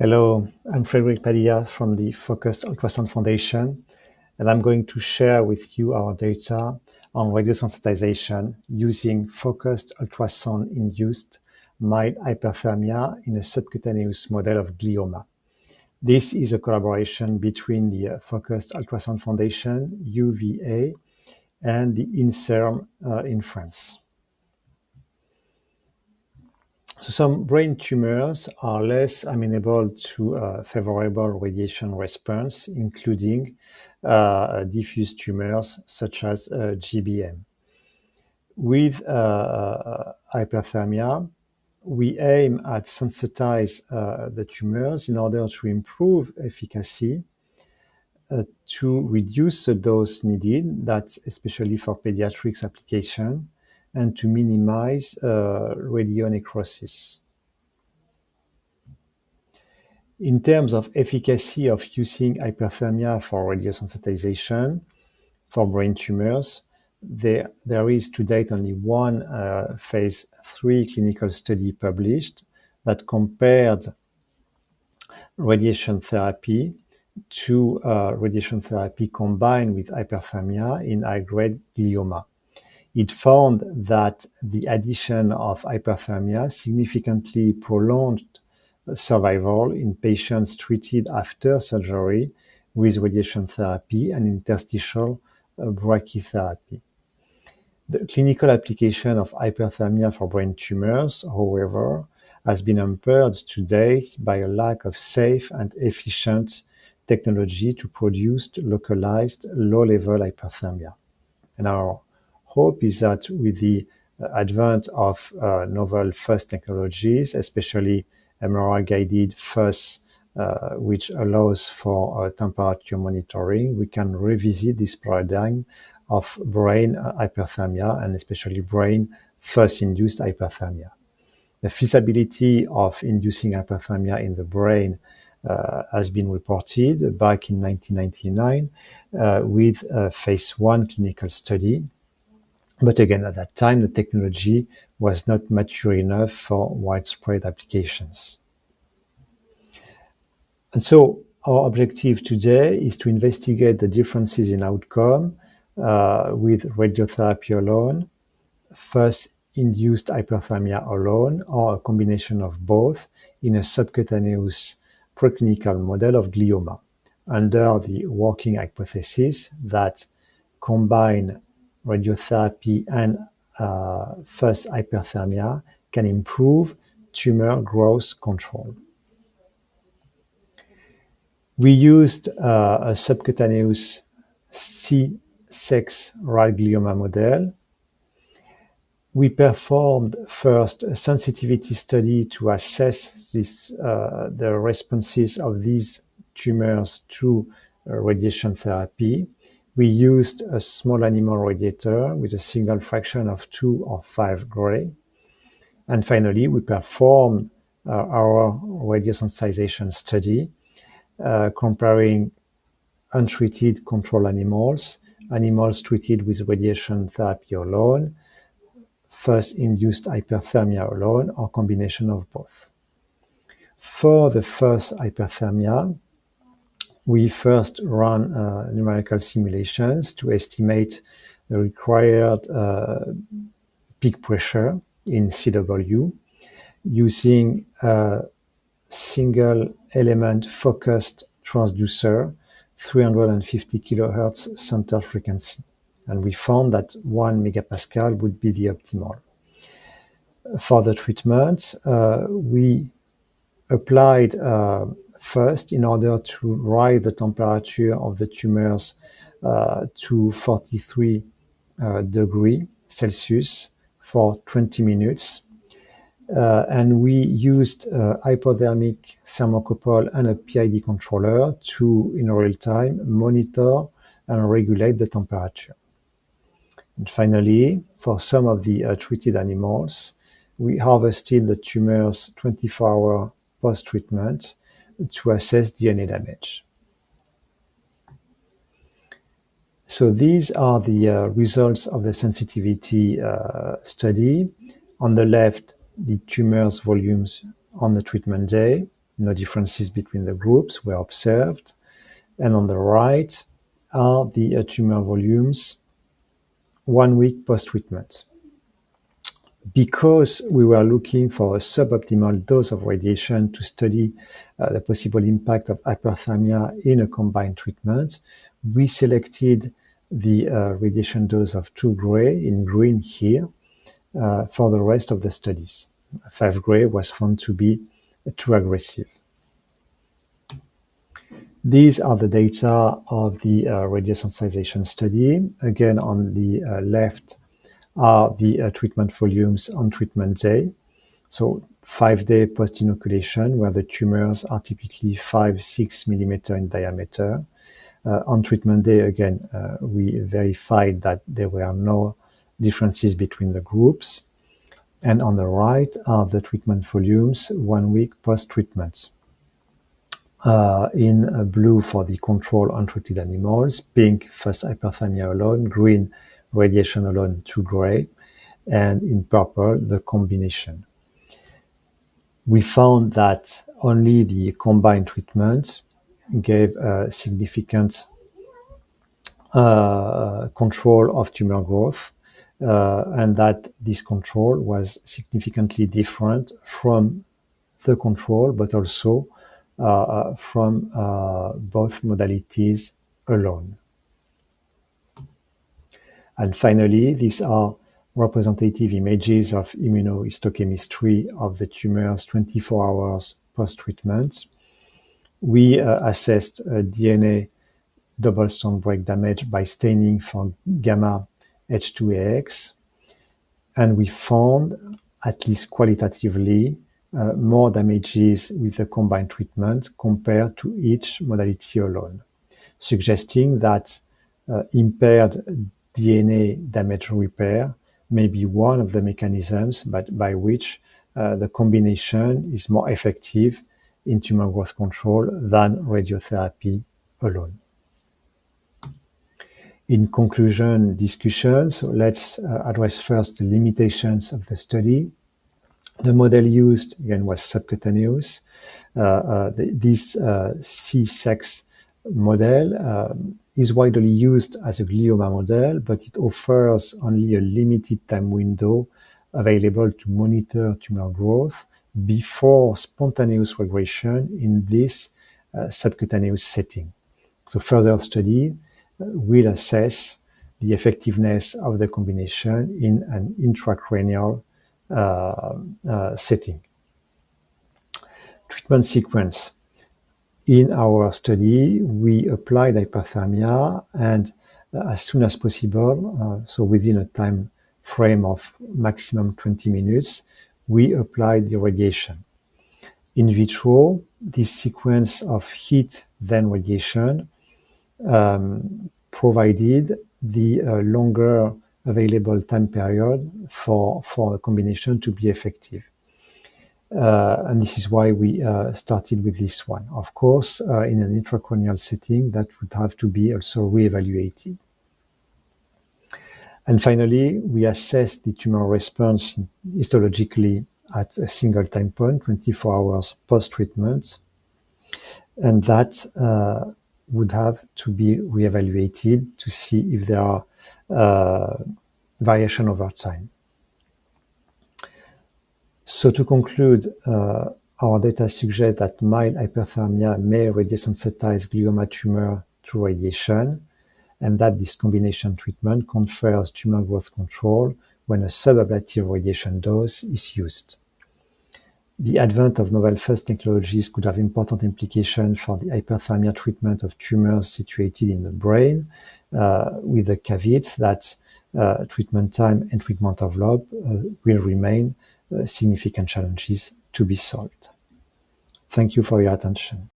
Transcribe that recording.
Hello, I'm Frederic Padilla from the Focused Ultrasound Foundation, and I'm going to share with you our data on radiosensitization using focused ultrasound-induced mild hyperthermia in a subcutaneous model of glioma. This is a collaboration between the Focused Ultrasound Foundation, UVA, and the INSERM in France. So some brain tumors are less amenable to favorable radiation response, including diffuse tumors such as GBM. With hyperthermia, we aim at sensitize the tumors in order to improve efficacy, to reduce the dose needed, that's especially for pediatrics application, and to minimize radionecrosis. In terms of efficacy of using hyperthermia for radiosensitization for brain tumors, there is to date only one phase 3 clinical study published that compared radiation therapy to radiation therapy combined with hyperthermia in high-grade glioma. It found that the addition of hyperthermia significantly prolonged survival in patients treated after surgery with radiation therapy and interstitial brachytherapy. The clinical application of hyperthermia for brain tumors, however, has been hampered to date by a lack of safe and efficient technology to produce localized low-level hyperthermia. And our hope is that with the advent of novel FUS technologies, especially MRI-guided FUS, which allows for temperature monitoring, we can revisit this paradigm of brain hyperthermia and especially brain FUS-induced hyperthermia. The feasibility of inducing hyperthermia in the brain has been reported back in 1999 with a phase 1 clinical study. But again, at that time, the technology was not mature enough for widespread applications. And so our objective today is to investigate the differences in outcome with radiotherapy alone, FUS-induced hyperthermia alone, or a combination of both in a subcutaneous preclinical model of glioma, under the working hypothesis that combined radiotherapy and FUS hyperthermia can improve tumor growth control. We used a subcutaneous C6 rat glioma model. We performed first a sensitivity study to assess the responses of these tumors to radiation therapy. We used a small animal radiator with a signal fraction of 2 or 5 gray. And finally, we performed our radiosensitization study comparing untreated control animals, animals treated with radiation therapy alone, FUS-induced hyperthermia alone, or combination of both. For the FUS hyperthermia, we first ran numerical simulations to estimate the required peak pressure in CW using a single element focused transducer, 350 kilohertz center frequency. And we found that 1 megapascal would be the optimal. For the treatment, we applied first in order to rise the temperature of the tumors to 43 degrees Celsius for 20 minutes. And we used a hypodermic thermocouple and a PID controller to, in real time, monitor and regulate the temperature. And finally, for some of the treated animals, we harvested the tumors 24 hours post-treatment to assess DNA damage. So these are the results of the sensitivity study. On the left, the tumors volumes on the treatment day. No differences between the groups were observed. And on the right are the tumor volumes 1 week post-treatment. Because we were looking for a suboptimal dose of radiation to study the possible impact of hyperthermia in a combined treatment, we selected the radiation dose of 2 gray in green here for the rest of the studies. 5 gray was found to be too aggressive. These are the data of the radiosensitization study. Again, on the left are the treatment volumes on treatment day. So 5-day post-inoculation, where the tumors are typically 5-6 millimeter in diameter. On treatment day, again, we verified that there were no differences between the groups. And on the right are the treatment volumes 1 week post-treatment. In blue for the control untreated animals, pink FUS hyperthermia alone, green radiation alone, 2 gray, and in purple the combination. We found that only the combined treatment gave a significant control of tumor growth, and that this control was significantly different from the control, but also from both modalities alone. And finally, these are representative images of immunohistochemistry of the tumors 24 hours post-treatment. We assessed DNA double-strand break damage by staining for gamma H2AX, and we found, at least qualitatively, more damages with the combined treatment compared to each modality alone, suggesting that impaired DNA damage repair may be one of the mechanisms by which the combination is more effective in tumor growth control than radiotherapy alone. In conclusion discussions, let's address first the limitations of the study. The model used, again, was subcutaneous. This C-sex model is widely used as a glioma model, but it offers only a limited time window available to monitor tumor growth before spontaneous regression in this subcutaneous setting. So further study will assess the effectiveness of the combination in an intracranial setting. Treatment sequence. In our study, we applied hyperthermia, and as soon as possible, so within a time frame of maximum 20 minutes, we applied the radiation. In vitro, this sequence of heat then radiation provided the longer available time period for the combination to be effective. And this is why we started with this one. Of course, in an intracranial setting, that would have to be also reevaluated. And finally, we assessed the tumor response histologically at a single time point, 24 hours post-treatment, and that would have to be reevaluated to see if there are variation over time. So to conclude, our data suggest that mild hyperthermia may radiosensitize glioma tumor to radiation, and that this combination treatment confers tumor growth control when a subablative radiation dose is used. The advent of novel FUS technologies could have important implications for the hyperthermia treatment of tumors situated in the brain, with the caveats that treatment time and treatment envelope will remain significant challenges to be solved. Thank you for your attention.